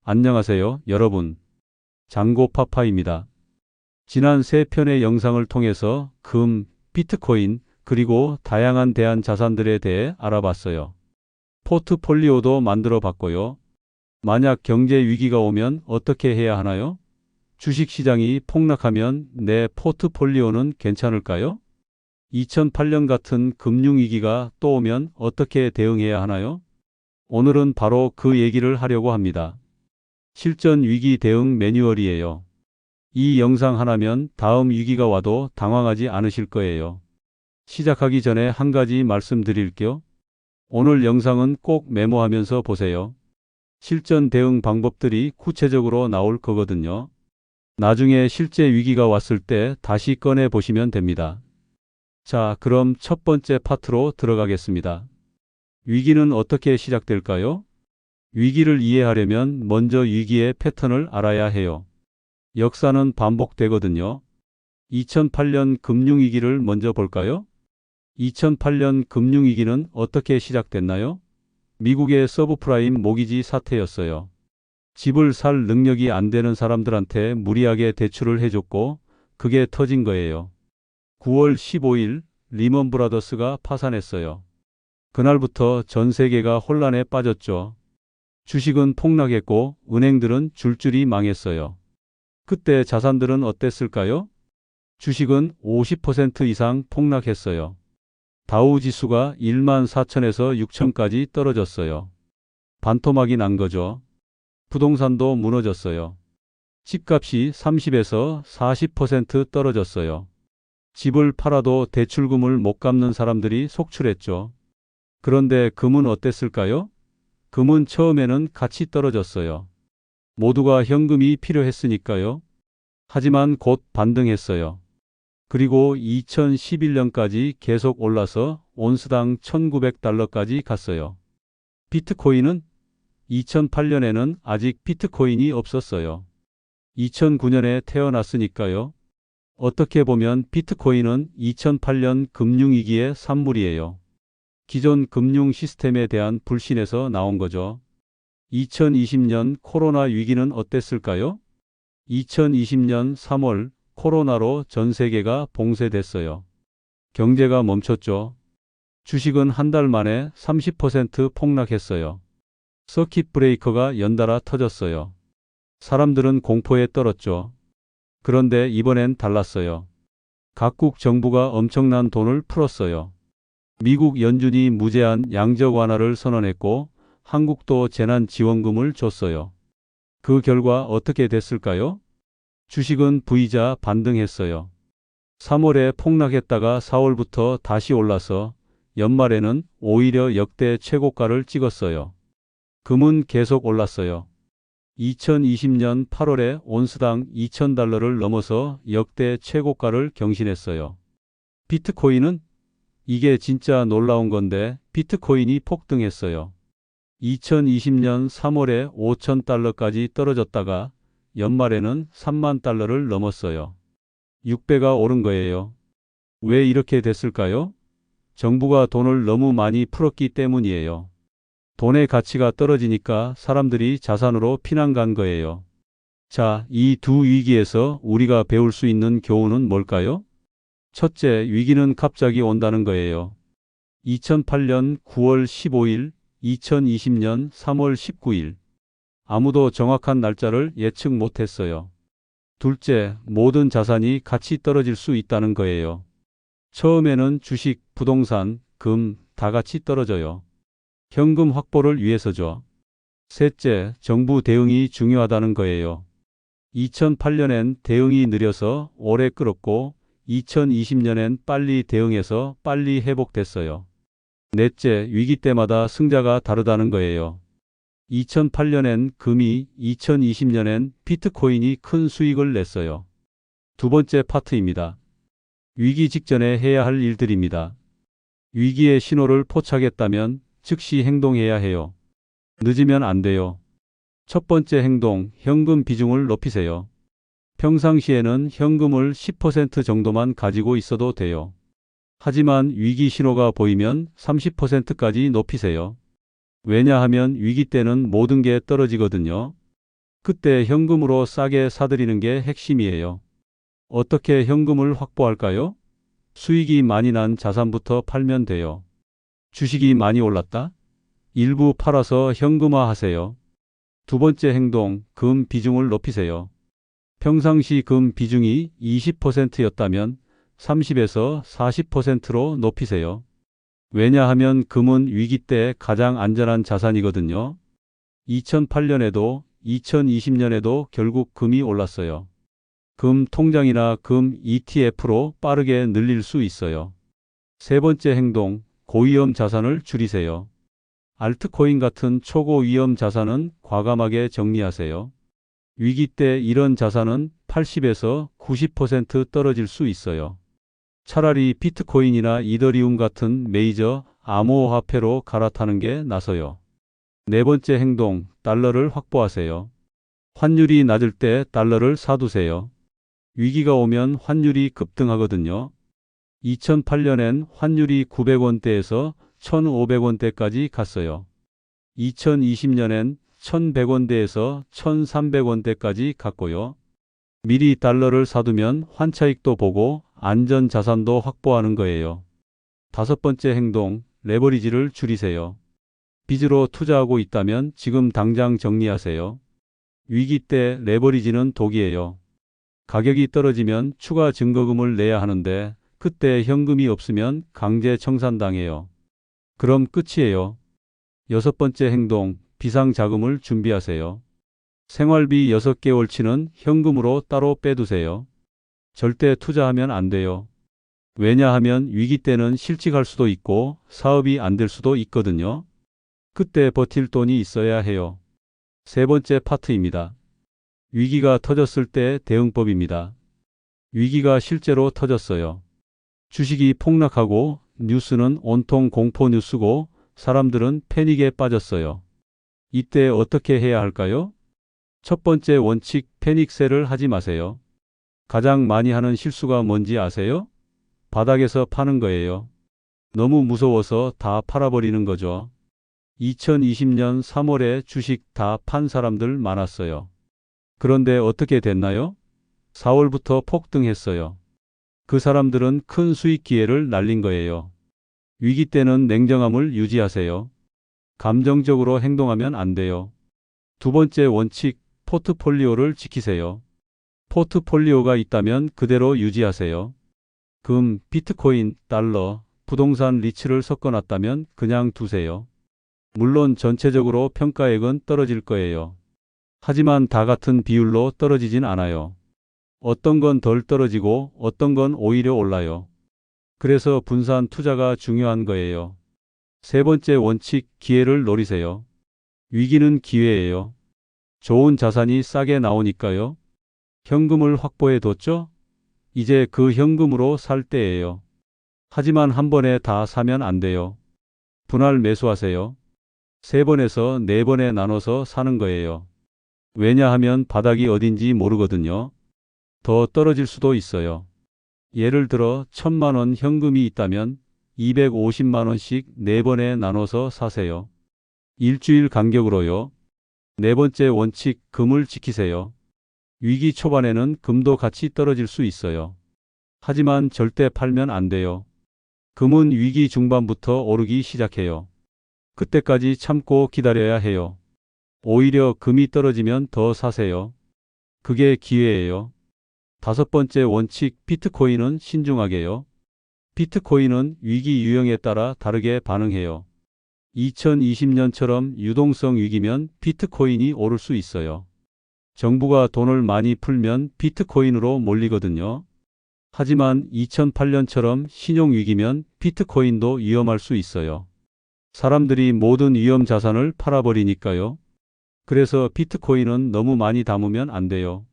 안녕하세요, 여러분. 장고파파입니다. 지난 세 편의 영상을 통해서 금, 비트코인, 그리고 다양한 대한 자산들에 대해 알아봤어요. 포트폴리오도 만들어 봤고요. 만약 경제 위기가 오면 어떻게 해야 하나요? 주식 시장이 폭락하면 내 포트폴리오는 괜찮을까요? 2008년 같은 금융위기가 또 오면 어떻게 대응해야 하나요? 오늘은 바로 그 얘기를 하려고 합니다. 실전 위기 대응 매뉴얼이에요. 이 영상 하나면 다음 위기가 와도 당황하지 않으실 거예요. 시작하기 전에 한 가지 말씀드릴게요. 오늘 영상은 꼭 메모하면서 보세요. 실전 대응 방법들이 구체적으로 나올 거거든요. 나중에 실제 위기가 왔을 때 다시 꺼내 보시면 됩니다. 자, 그럼 첫 번째 파트로 들어가겠습니다. 위기는 어떻게 시작될까요? 위기를 이해하려면 먼저 위기의 패턴을 알아야 해요. 역사는 반복되거든요. 2008년 금융위기를 먼저 볼까요? 2008년 금융위기는 어떻게 시작됐나요? 미국의 서브프라임 모기지 사태였어요. 집을 살 능력이 안 되는 사람들한테 무리하게 대출을 해줬고 그게 터진 거예요. 9월 15일 리먼 브라더스가 파산했어요. 그날부터 전 세계가 혼란에 빠졌죠. 주식은 폭락했고 은행들은 줄줄이 망했어요. 그때 자산들은 어땠을까요? 주식은 50% 이상 폭락했어요. 다우 지수가 14,000에서 6,000까지 떨어졌어요. 반토막이 난 거죠. 부동산도 무너졌어요. 집값이 30에서 40% 떨어졌어요. 집을 팔아도 대출금을 못 갚는 사람들이 속출했죠. 그런데 금은 어땠을까요? 금은 처음에는 같이 떨어졌어요. 모두가 현금이 필요했으니까요. 하지만 곧 반등했어요. 그리고 2011년까지 계속 올라서 온스당 1900달러까지 갔어요. 비트코인은 2008년에는 아직 비트코인이 없었어요. 2009년에 태어났으니까요. 어떻게 보면 비트코인은 2008년 금융위기의 산물이에요. 기존 금융 시스템에 대한 불신에서 나온 거죠. 2020년 코로나 위기는 어땠을까요? 2020년 3월 코로나로 전 세계가 봉쇄됐어요. 경제가 멈췄죠. 주식은 한 달 만에 30% 폭락했어요. 서킷 브레이커가 연달아 터졌어요. 사람들은 공포에 떨었죠. 그런데 이번엔 달랐어요. 각국 정부가 엄청난 돈을 풀었어요. 미국 연준이 무제한 양적 완화를 선언했고 한국도 재난지원금을 줬어요. 그 결과 어떻게 됐을까요? 주식은 V자 반등했어요. 3월에 폭락했다가 4월부터 다시 올라서 연말에는 오히려 역대 최고가를 찍었어요. 금은 계속 올랐어요. 2020년 8월에 온스당 2,000달러를 넘어서 역대 최고가를 경신했어요. 비트코인은 이게 진짜 놀라운 건데 비트코인이 폭등했어요. 2020년 3월에 5,000달러까지 떨어졌다가 연말에는 3만 달러를 넘었어요. 6배가 오른 거예요. 왜 이렇게 됐을까요? 정부가 돈을 너무 많이 풀었기 때문이에요. 돈의 가치가 떨어지니까 사람들이 자산으로 피난 간 거예요. 자, 이 두 위기에서 우리가 배울 수 있는 교훈은 뭘까요? 첫째, 위기는 갑자기 온다는 거예요. 2008년 9월 15일, 2020년 3월 19일. 아무도 정확한 날짜를 예측 못했어요. 둘째, 모든 자산이 같이 떨어질 수 있다는 거예요. 처음에는 주식, 부동산, 금 다 같이 떨어져요. 현금 확보를 위해서죠. 셋째, 정부 대응이 중요하다는 거예요. 2008년엔 대응이 느려서 오래 끌었고 2020년엔 빨리 대응해서 빨리 회복됐어요. 넷째, 위기 때마다 승자가 다르다는 거예요. 2008년엔 금이, 2020년엔 비트코인이 큰 수익을 냈어요. 두 번째 파트입니다. 위기 직전에 해야 할 일들입니다. 위기의 신호를 포착했다면 즉시 행동해야 해요. 늦으면 안 돼요. 첫 번째 행동, 현금 비중을 높이세요. 평상시에는 현금을 10% 정도만 가지고 있어도 돼요. 하지만 위기 신호가 보이면 30%까지 높이세요. 왜냐하면 위기 때는 모든 게 떨어지거든요. 그때 현금으로 싸게 사들이는 게 핵심이에요. 어떻게 현금을 확보할까요? 수익이 많이 난 자산부터 팔면 돼요. 주식이 많이 올랐다? 일부 팔아서 현금화하세요. 두 번째 행동, 금 비중을 높이세요. 평상시 금 비중이 20%였다면 30에서 40%로 높이세요. 왜냐하면 금은 위기 때 가장 안전한 자산이거든요. 2008년에도 2020년에도 결국 금이 올랐어요. 금 통장이나 금 ETF로 빠르게 늘릴 수 있어요. 세 번째 행동, 고위험 자산을 줄이세요. 알트코인 같은 초고위험 자산은 과감하게 정리하세요. 위기 때 이런 자산은 80에서 90% 떨어질 수 있어요. 차라리 비트코인이나 이더리움 같은 메이저 암호화폐로 갈아타는 게 나서요. 네 번째 행동, 달러를 확보하세요. 환율이 낮을 때 달러를 사두세요. 위기가 오면 환율이 급등하거든요. 2008년엔 환율이 900원대에서 1,500원대까지 갔어요. 2020년엔 1,100원대에서 1,300원대까지 갔고요. 미리 달러를 사두면 환차익도 보고 안전 자산도 확보하는 거예요. 다섯 번째 행동, 레버리지를 줄이세요. 빚으로 투자하고 있다면 지금 당장 정리하세요. 위기 때 레버리지는 독이에요. 가격이 떨어지면 추가 증거금을 내야 하는데 그때 현금이 없으면 강제 청산당해요. 그럼 끝이에요. 여섯 번째 행동, 비상자금을 준비하세요. 생활비 6개월치는 현금으로 따로 빼두세요. 절대 투자하면 안 돼요. 왜냐하면 위기 때는 실직할 수도 있고 사업이 안 될 수도 있거든요. 그때 버틸 돈이 있어야 해요. 세 번째 파트입니다. 위기가 터졌을 때 대응법입니다. 위기가 실제로 터졌어요. 주식이 폭락하고 뉴스는 온통 공포 뉴스고 사람들은 패닉에 빠졌어요. 이때 어떻게 해야 할까요? 첫 번째 원칙, 패닉셀을 하지 마세요. 가장 많이 하는 실수가 뭔지 아세요? 바닥에서 파는 거예요. 너무 무서워서 다 팔아버리는 거죠. 2020년 3월에 주식 다 판 사람들 많았어요. 그런데 어떻게 됐나요? 4월부터 폭등했어요. 그 사람들은 큰 수익 기회를 날린 거예요. 위기 때는 냉정함을 유지하세요. 감정적으로 행동하면 안 돼요. 두 번째 원칙, 포트폴리오를 지키세요. 포트폴리오가 있다면 그대로 유지하세요. 금, 비트코인, 달러, 부동산 리츠를 섞어놨다면 그냥 두세요. 물론 전체적으로 평가액은 떨어질 거예요. 하지만 다 같은 비율로 떨어지진 않아요. 어떤 건 덜 떨어지고 어떤 건 오히려 올라요. 그래서 분산 투자가 중요한 거예요. 세 번째 원칙, 기회를 노리세요. 위기는 기회예요. 좋은 자산이 싸게 나오니까요. 현금을 확보해 뒀죠? 이제 그 현금으로 살 때예요. 하지만 한 번에 다 사면 안 돼요. 분할 매수하세요. 3번에서 4번에 나눠서 사는 거예요. 왜냐하면 바닥이 어딘지 모르거든요. 더 떨어질 수도 있어요. 예를 들어 1,000만 원 현금이 있다면 250만 원씩 4번에 나눠서 사세요. 일주일 간격으로요. 네 번째 원칙, 금을 지키세요. 위기 초반에는 금도 같이 떨어질 수 있어요. 하지만 절대 팔면 안 돼요. 금은 위기 중반부터 오르기 시작해요. 그때까지 참고 기다려야 해요. 오히려 금이 떨어지면 더 사세요. 그게 기회예요. 다섯 번째 원칙, 비트코인은 신중하게요. 비트코인은 위기 유형에 따라 다르게 반응해요. 2020년처럼 유동성 위기면 비트코인이 오를 수 있어요. 정부가 돈을 많이 풀면 비트코인으로 몰리거든요. 하지만 2008년처럼 신용 위기면 비트코인도 위험할 수 있어요. 사람들이 모든 위험 자산을 팔아버리니까요. 그래서 비트코인은 너무 많이 담으면 안 돼요.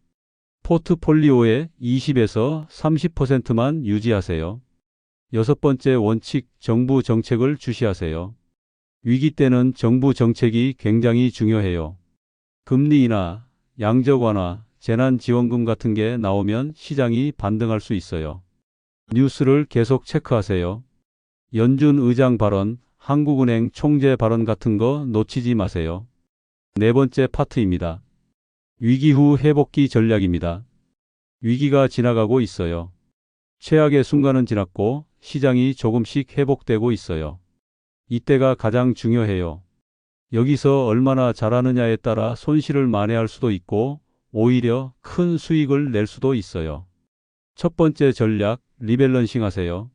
포트폴리오의 20에서 30%만 유지하세요. 여섯 번째 원칙, 정부 정책을 주시하세요. 위기 때는 정부 정책이 굉장히 중요해요. 금리 인하, 양적 완화, 재난지원금 같은 게 나오면 시장이 반등할 수 있어요. 뉴스를 계속 체크하세요. 연준 의장 발언, 한국은행 총재 발언 같은 거 놓치지 마세요. 네 번째 파트입니다. 위기 후 회복기 전략입니다. 위기가 지나가고 있어요. 최악의 순간은 지났고 시장이 조금씩 회복되고 있어요. 이때가 가장 중요해요. 여기서 얼마나 잘하느냐에 따라 손실을 만회할 수도 있고 오히려 큰 수익을 낼 수도 있어요. 첫 번째 전략, 리밸런싱 하세요.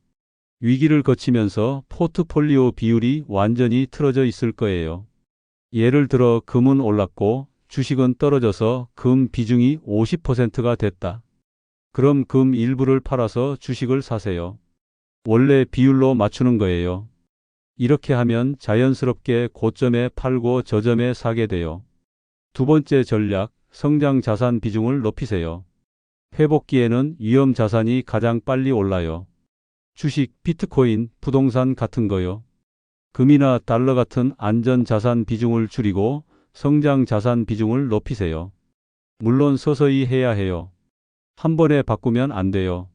위기를 거치면서 포트폴리오 비율이 완전히 틀어져 있을 거예요. 예를 들어 금은 올랐고 주식은 떨어져서 금 비중이 50%가 됐다. 그럼 금 일부를 팔아서 주식을 사세요. 원래 비율로 맞추는 거예요. 이렇게 하면 자연스럽게 고점에 팔고 저점에 사게 돼요. 두 번째 전략, 성장 자산 비중을 높이세요. 회복기에는 위험 자산이 가장 빨리 올라요. 주식, 비트코인, 부동산 같은 거요. 금이나 달러 같은 안전 자산 비중을 줄이고 성장 자산 비중을 높이세요. 물론 서서히 해야 해요. 한 번에 바꾸면 안 돼요.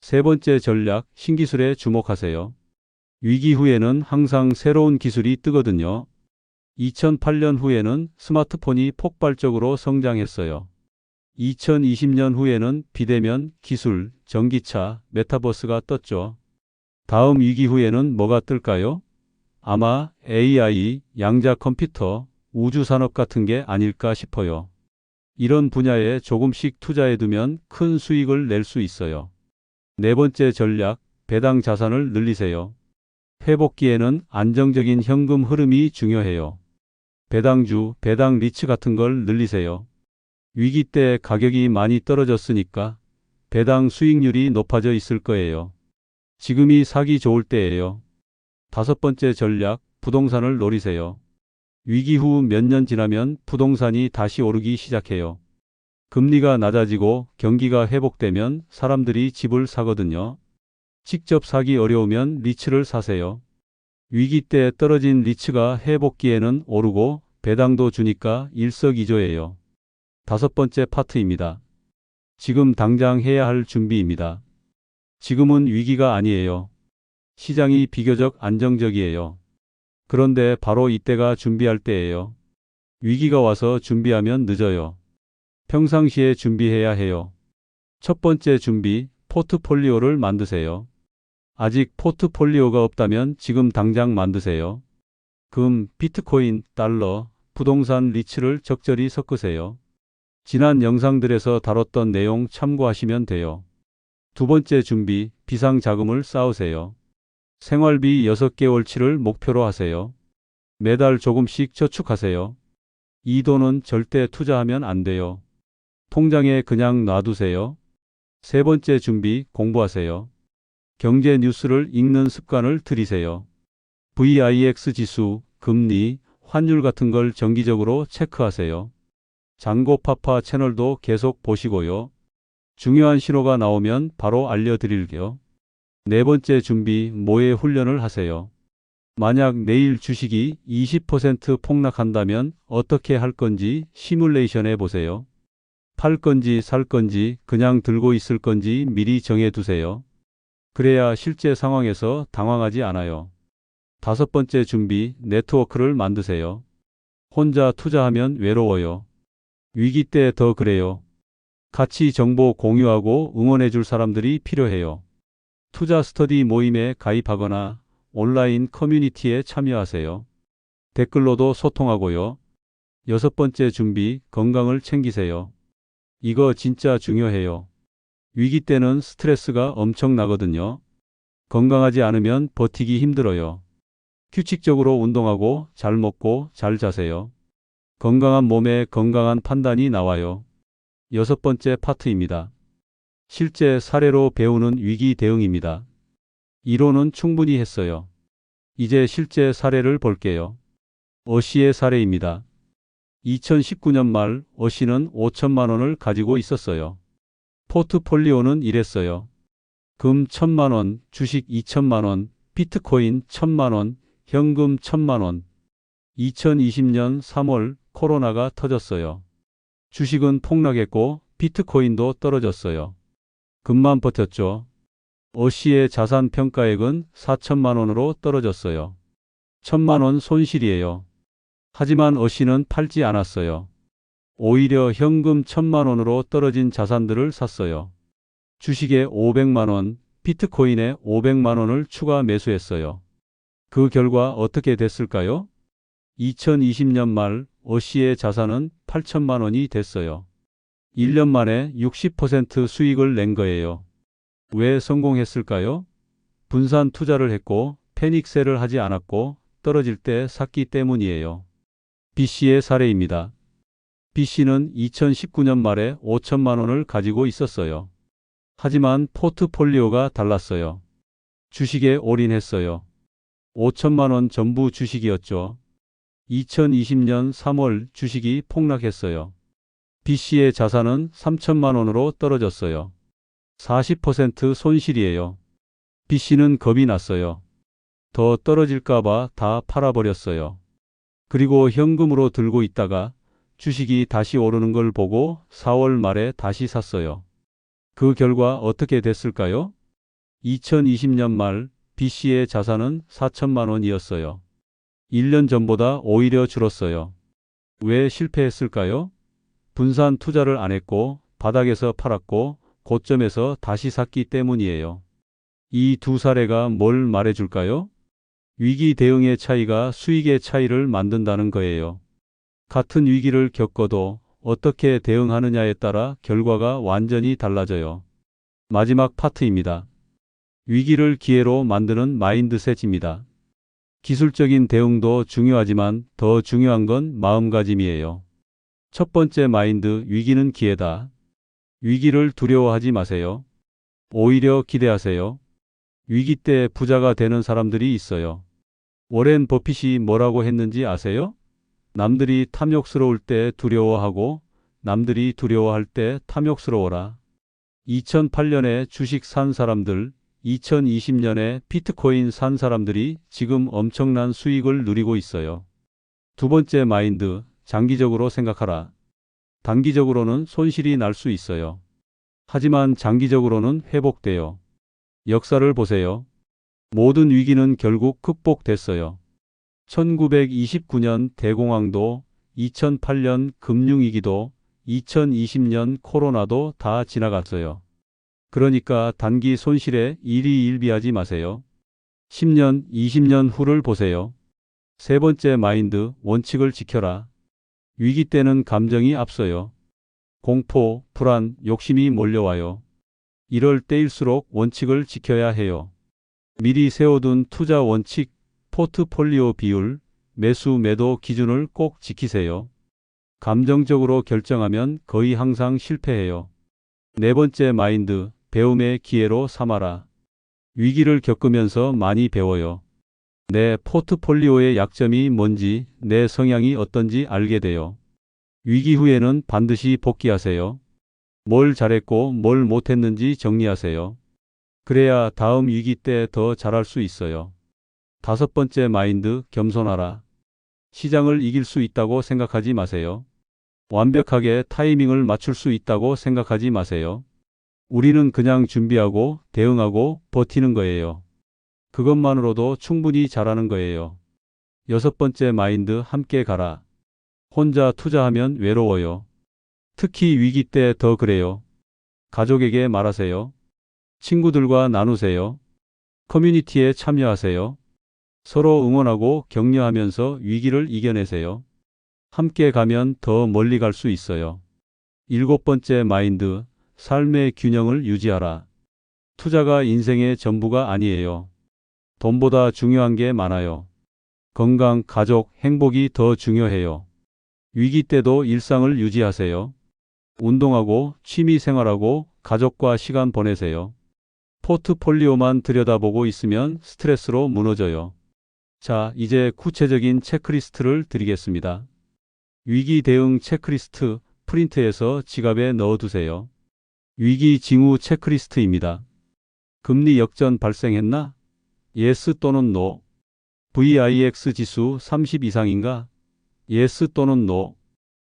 세 번째 전략, 신기술에 주목하세요. 위기 후에는 항상 새로운 기술이 뜨거든요. 2008년 후에는 스마트폰이 폭발적으로 성장했어요. 2020년 후에는 비대면, 기술, 전기차, 메타버스가 떴죠. 다음 위기 후에는 뭐가 뜰까요? 아마 AI, 양자 컴퓨터, 우주산업 같은 게 아닐까 싶어요. 이런 분야에 조금씩 투자해두면 큰 수익을 낼 수 있어요. 네 번째 전략, 배당 자산을 늘리세요. 회복기에는 안정적인 현금 흐름이 중요해요. 배당주, 배당 리츠 같은 걸 늘리세요. 위기 때 가격이 많이 떨어졌으니까 배당 수익률이 높아져 있을 거예요. 지금이 사기 좋을 때예요. 다섯 번째 전략, 부동산을 노리세요. 위기 후 몇 년 지나면 부동산이 다시 오르기 시작해요. 금리가 낮아지고 경기가 회복되면 사람들이 집을 사거든요. 직접 사기 어려우면 리츠를 사세요. 위기 때 떨어진 리츠가 회복기에는 오르고 배당도 주니까 일석이조예요. 다섯 번째 파트입니다. 지금 당장 해야 할 준비입니다. 지금은 위기가 아니에요. 시장이 비교적 안정적이에요. 그런데 바로 이때가 준비할 때예요. 위기가 와서 준비하면 늦어요. 평상시에 준비해야 해요. 첫 번째 준비, 포트폴리오를 만드세요. 아직 포트폴리오가 없다면 지금 당장 만드세요. 금, 비트코인, 달러, 부동산 리츠를 적절히 섞으세요. 지난 영상들에서 다뤘던 내용 참고하시면 돼요. 두 번째 준비, 비상자금을 쌓으세요. 생활비 6개월치를 목표로 하세요. 매달 조금씩 저축하세요. 이 돈은 절대 투자하면 안 돼요. 통장에 그냥 놔두세요. 세 번째 준비, 공부하세요. 경제 뉴스를 읽는 습관을 들이세요. VIX 지수, 금리, 환율 같은 걸 정기적으로 체크하세요. 장고파파 채널도 계속 보시고요. 중요한 신호가 나오면 바로 알려드릴게요. 네 번째 준비, 모의 훈련을 하세요. 만약 내일 주식이 20% 폭락한다면 어떻게 할 건지 시뮬레이션 해보세요. 팔 건지 살 건지 그냥 들고 있을 건지 미리 정해두세요. 그래야 실제 상황에서 당황하지 않아요. 다섯 번째 준비, 네트워크를 만드세요. 혼자 투자하면 외로워요. 위기 때 더 그래요. 같이 정보 공유하고 응원해줄 사람들이 필요해요. 투자 스터디 모임에 가입하거나 온라인 커뮤니티에 참여하세요. 댓글로도 소통하고요. 여섯 번째 준비, 건강을 챙기세요. 이거 진짜 중요해요. 위기 때는 스트레스가 엄청 나거든요. 건강하지 않으면 버티기 힘들어요. 규칙적으로 운동하고 잘 먹고 잘 자세요. 건강한 몸에 건강한 판단이 나와요. 여섯 번째 파트입니다. 실제 사례로 배우는 위기 대응입니다. 이론은 충분히 했어요. 이제 실제 사례를 볼게요. 어시의 사례입니다. 2019년 말 어시는 5천만 원을 가지고 있었어요. 포트폴리오는 이랬어요. 금 1천만 원, 주식 2천만 원, 비트코인 1천만 원, 현금 1천만 원. 2020년 3월 코로나가 터졌어요. 주식은 폭락했고 비트코인도 떨어졌어요. 금만 버텼죠. 어시의 자산 평가액은 4천만 원으로 떨어졌어요. 1천만 원 손실이에요. 하지만 어시는 팔지 않았어요. 오히려 현금 1,000만 원으로 떨어진 자산들을 샀어요. 주식에 500만 원, 비트코인에 500만 원을 추가 매수했어요. 그 결과 어떻게 됐을까요? 2020년 말 어씨의 자산은 8천만 원이 됐어요. 1년 만에 60% 수익을 낸 거예요. 왜 성공했을까요? 분산 투자를 했고 패닉셀을 하지 않았고 떨어질 때 샀기 때문이에요. B씨의 사례입니다. B씨는 2019년 말에 5천만 원을 가지고 있었어요. 하지만 포트폴리오가 달랐어요. 주식에 올인했어요. 5천만 원 전부 주식이었죠. 2020년 3월 주식이 폭락했어요. B씨의 자산은 3천만 원으로 떨어졌어요. 40% 손실이에요. B씨는 겁이 났어요. 더 떨어질까봐 다 팔아버렸어요. 그리고 현금으로 들고 있다가 주식이 다시 오르는 걸 보고 4월 말에 다시 샀어요. 그 결과 어떻게 됐을까요? 2020년 말 B씨의 자산은 4천만 원이었어요. 1년 전보다 오히려 줄었어요. 왜 실패했을까요? 분산 투자를 안 했고 바닥에서 팔았고 고점에서 다시 샀기 때문이에요. 이 두 사례가 뭘 말해줄까요? 위기 대응의 차이가 수익의 차이를 만든다는 거예요. 같은 위기를 겪어도 어떻게 대응하느냐에 따라 결과가 완전히 달라져요. 마지막 파트입니다. 위기를 기회로 만드는 마인드셋입니다. 기술적인 대응도 중요하지만 더 중요한 건 마음가짐이에요. 첫 번째 마인드, 위기는 기회다. 위기를 두려워하지 마세요. 오히려 기대하세요. 위기 때 부자가 되는 사람들이 있어요. 워렌 버핏이 뭐라고 했는지 아세요? 남들이 탐욕스러울 때 두려워하고 남들이 두려워할 때 탐욕스러워라. 2008년에 주식 산 사람들, 2020년에 비트코인 산 사람들이 지금 엄청난 수익을 누리고 있어요. 두 번째 마인드, 장기적으로 생각하라. 단기적으로는 손실이 날 수 있어요. 하지만 장기적으로는 회복돼요. 역사를 보세요. 모든 위기는 결국 극복됐어요. 1929년 대공황도, 2008년 금융위기도, 2020년 코로나도 다 지나갔어요. 그러니까 단기 손실에 일희일비하지 마세요. 10년, 20년 후를 보세요. 세 번째 마인드, 원칙을 지켜라. 위기 때는 감정이 앞서요. 공포, 불안, 욕심이 몰려와요. 이럴 때일수록 원칙을 지켜야 해요. 미리 세워둔 투자 원칙, 포트폴리오 비율, 매수 매도 기준을 꼭 지키세요. 감정적으로 결정하면 거의 항상 실패해요. 네 번째 마인드, 배움의 기회로 삼아라. 위기를 겪으면서 많이 배워요. 내 포트폴리오의 약점이 뭔지, 내 성향이 어떤지 알게 돼요. 위기 후에는 반드시 복귀하세요. 뭘 잘했고 뭘 못했는지 정리하세요. 그래야 다음 위기 때 더 잘할 수 있어요. 다섯 번째 마인드, 겸손하라. 시장을 이길 수 있다고 생각하지 마세요. 완벽하게 타이밍을 맞출 수 있다고 생각하지 마세요. 우리는 그냥 준비하고 대응하고 버티는 거예요. 그것만으로도 충분히 잘하는 거예요. 여섯 번째 마인드, 함께 가라. 혼자 투자하면 외로워요. 특히 위기 때 더 그래요. 가족에게 말하세요. 친구들과 나누세요. 커뮤니티에 참여하세요. 서로 응원하고 격려하면서 위기를 이겨내세요. 함께 가면 더 멀리 갈 수 있어요. 일곱 번째 마인드, 삶의 균형을 유지하라. 투자가 인생의 전부가 아니에요. 돈보다 중요한 게 많아요. 건강, 가족, 행복이 더 중요해요. 위기 때도 일상을 유지하세요. 운동하고 취미 생활하고 가족과 시간 보내세요. 포트폴리오만 들여다보고 있으면 스트레스로 무너져요. 자, 이제 구체적인 체크리스트를 드리겠습니다. 위기 대응 체크리스트, 프린트해서 지갑에 넣어두세요. 위기 징후 체크리스트입니다. 금리 역전 발생했나? 예스 또는 노. VIX 지수 30 이상인가? 예스 또는 노.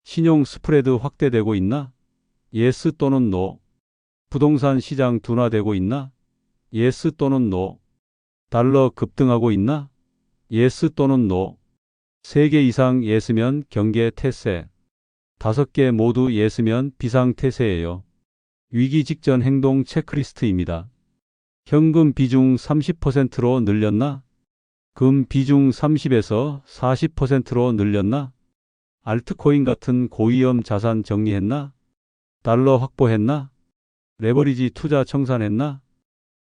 신용 스프레드 확대되고 있나? 예스 또는 노. 부동산 시장 둔화되고 있나? 예스 또는 노. 달러 급등하고 있나? 예스 또는 노. 3개 이상 예스면 경계 태세. 5개 모두 예스면 비상태세예요. 위기 직전 행동 체크리스트입니다. 현금 비중 30%로 늘렸나? 금 비중 30에서 40%로 늘렸나? 알트코인 같은 고위험 자산 정리했나? 달러 확보했나? 레버리지 투자 청산했나?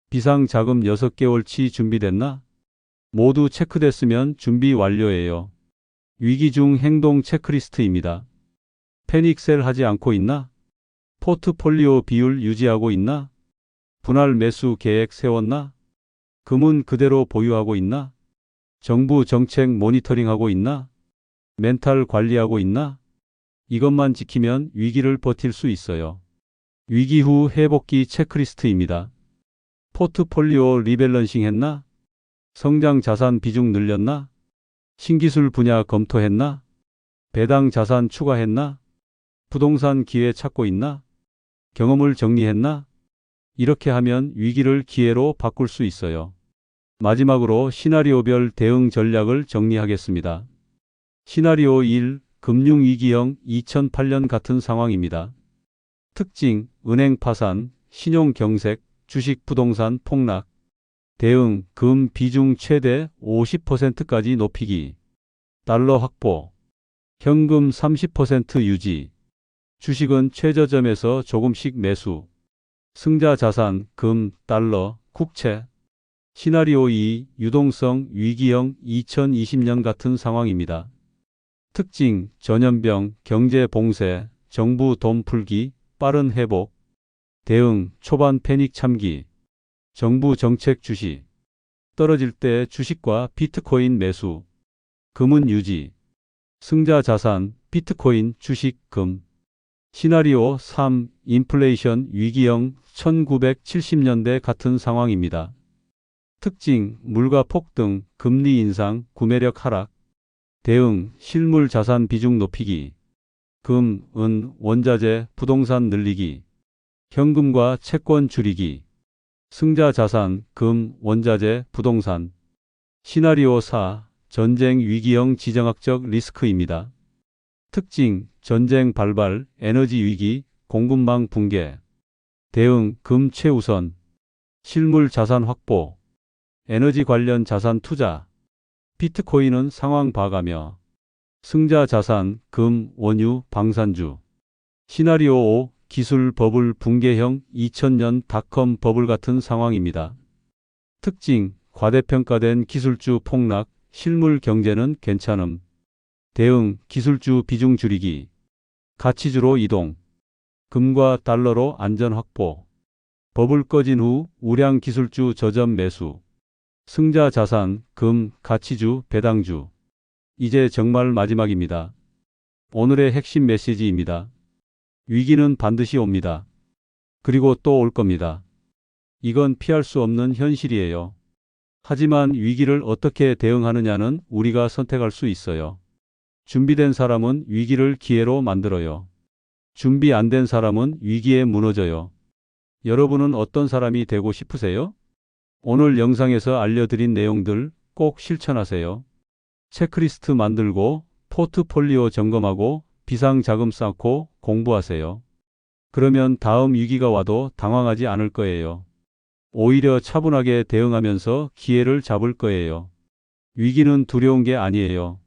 비상자금 6개월치 준비됐나? 모두 체크됐으면 준비 완료예요. 위기 중 행동 체크리스트입니다. 패닉셀 하지 않고 있나? 포트폴리오 비율 유지하고 있나? 분할 매수 계획 세웠나? 금은 그대로 보유하고 있나? 정부 정책 모니터링하고 있나? 멘탈 관리하고 있나? 이것만 지키면 위기를 버틸 수 있어요. 위기 후 회복기 체크리스트입니다. 포트폴리오 리밸런싱 했나? 성장 자산 비중 늘렸나? 신기술 분야 검토했나? 배당 자산 추가했나? 부동산 기회 찾고 있나? 경험을 정리했나? 이렇게 하면 위기를 기회로 바꿀 수 있어요. 마지막으로 시나리오별 대응 전략을 정리하겠습니다. 시나리오 1. 금융위기형 2008년 같은 상황입니다. 특징, 은행 파산, 신용 경색, 주식 부동산 폭락. 대응, 금 비중 최대 50%까지 높이기. 달러 확보. 현금 30% 유지. 주식은 최저점에서 조금씩 매수. 승자 자산, 금, 달러, 국채. 시나리오 2. 유동성 위기형 2020년 같은 상황입니다. 특징, 전염병, 경제 봉쇄, 정부 돈 풀기, 빠른 회복. 대응, 초반 패닉 참기. 정부 정책 주시. 떨어질 때 주식과 비트코인 매수. 금은 유지. 승자 자산, 비트코인, 주식, 금. 시나리오 3. 인플레이션 위기형 1970년대 같은 상황입니다. 특징, 물가 폭등, 금리 인상, 구매력 하락. 대응, 실물 자산 비중 높이기. 금, 은, 원자재, 부동산 늘리기. 현금과 채권 줄이기. 승자 자산, 금, 원자재, 부동산. 시나리오 4. 전쟁 위기형 지정학적 리스크입니다. 특징, 전쟁 발발, 에너지 위기, 공급망 붕괴. 대응, 금 최우선. 실물 자산 확보. 에너지 관련 자산 투자. 비트코인은 상황 봐가며. 승자 자산, 금, 원유, 방산주. 시나리오 5. 기술 버블 붕괴형 2000년 닷컴 버블 같은 상황입니다. 특징, 과대평가된 기술주 폭락, 실물 경제는 괜찮음. 대응, 기술주 비중 줄이기. 가치주로 이동. 금과 달러로 안전 확보. 버블 꺼진 후 우량 기술주 저점 매수. 승자 자산, 금, 가치주, 배당주. 이제 정말 마지막입니다. 오늘의 핵심 메시지입니다. 위기는 반드시 옵니다. 그리고 또 올 겁니다. 이건 피할 수 없는 현실이에요. 하지만 위기를 어떻게 대응하느냐는 우리가 선택할 수 있어요. 준비된 사람은 위기를 기회로 만들어요. 준비 안 된 사람은 위기에 무너져요. 여러분은 어떤 사람이 되고 싶으세요? 오늘 영상에서 알려드린 내용들 꼭 실천하세요. 체크리스트 만들고 포트폴리오 점검하고 비상자금 쌓고 공부하세요. 그러면 다음 위기가 와도 당황하지 않을 거예요. 오히려 차분하게 대응하면서 기회를 잡을 거예요. 위기는 두려운 게 아니에요.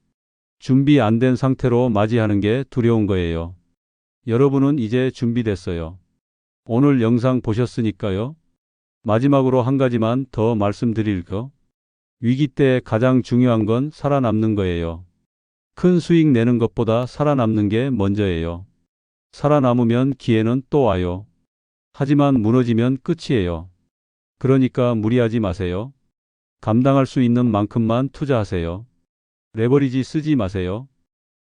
준비 안 된 상태로 맞이하는 게 두려운 거예요. 여러분은 이제 준비됐어요. 오늘 영상 보셨으니까요. 마지막으로 한 가지만 더 말씀드릴 거. 위기 때 가장 중요한 건 살아남는 거예요. 큰 수익 내는 것보다 살아남는 게 먼저예요. 살아남으면 기회는 또 와요. 하지만 무너지면 끝이에요. 그러니까 무리하지 마세요. 감당할 수 있는 만큼만 투자하세요. 레버리지 쓰지 마세요.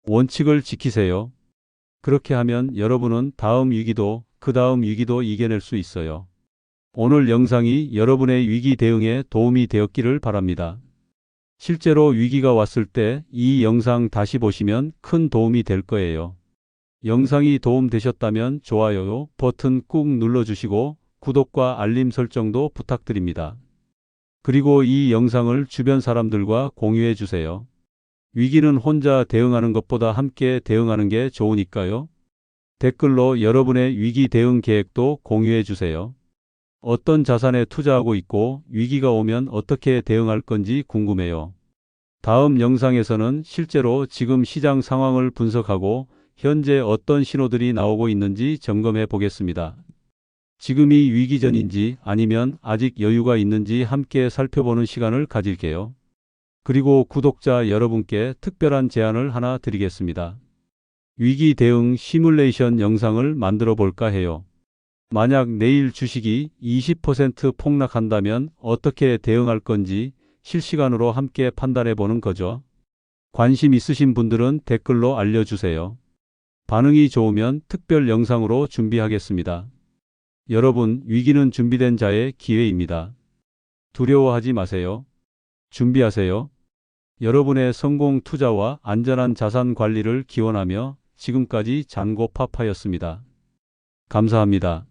원칙을 지키세요. 그렇게 하면 여러분은 다음 위기도 그 다음 위기도 이겨낼 수 있어요. 오늘 영상이 여러분의 위기 대응에 도움이 되었기를 바랍니다. 실제로 위기가 왔을 때 이 영상 다시 보시면 큰 도움이 될 거예요. 영상이 도움되셨다면 좋아요 버튼 꾹 눌러주시고 구독과 알림 설정도 부탁드립니다. 그리고 이 영상을 주변 사람들과 공유해 주세요. 위기는 혼자 대응하는 것보다 함께 대응하는 게 좋으니까요. 댓글로 여러분의 위기 대응 계획도 공유해 주세요. 어떤 자산에 투자하고 있고 위기가 오면 어떻게 대응할 건지 궁금해요. 다음 영상에서는 실제로 지금 시장 상황을 분석하고 현재 어떤 신호들이 나오고 있는지 점검해 보겠습니다. 지금이 위기 전인지 아니면 아직 여유가 있는지 함께 살펴보는 시간을 가질게요. 그리고 구독자 여러분께 특별한 제안을 하나 드리겠습니다. 위기 대응 시뮬레이션 영상을 만들어 볼까 해요. 만약 내일 주식이 20% 폭락한다면 어떻게 대응할 건지 실시간으로 함께 판단해 보는 거죠. 관심 있으신 분들은 댓글로 알려주세요. 반응이 좋으면 특별 영상으로 준비하겠습니다. 여러분, 위기는 준비된 자의 기회입니다. 두려워하지 마세요. 준비하세요. 여러분의 성공 투자와 안전한 자산 관리를 기원하며 지금까지 잔고파파였습니다. 감사합니다.